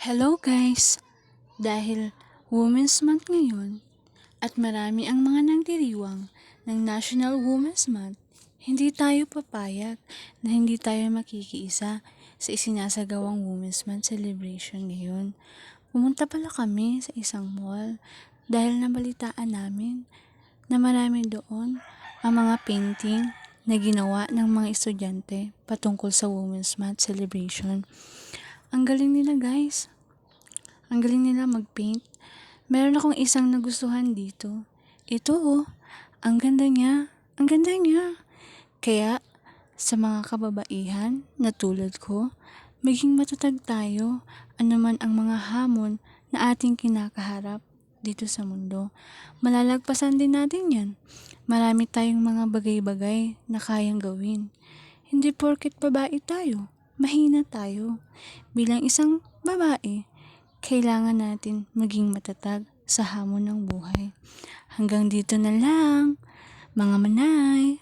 Hello guys! Dahil Women's Month ngayon at marami ang mga nagdiriwang ng National Women's Month, hindi tayo papayag na hindi tayo makikiisa sa isinasagawang Women's Month celebration ngayon. Pumunta pala kami sa isang mall dahil nabalitaan namin na marami doon ang mga painting na ginawa ng mga estudyante patungkol sa Women's Month celebration. Ang galing nila guys! Ang galing nila mag-paint. Meron akong isang nagustuhan dito. Ito oh, ang ganda niya. Ang ganda niya. Kaya sa mga kababaihan na tulad ko, maging matatag tayo anuman ang mga hamon na ating kinakaharap dito sa mundo. Malalagpasan din natin yan. Marami tayong mga bagay-bagay na kayang gawin. Hindi porket babae tayo, mahina tayo. Bilang isang babae, kailangan natin maging matatag sa hamon ng buhay. Hanggang dito na lang, mga manay.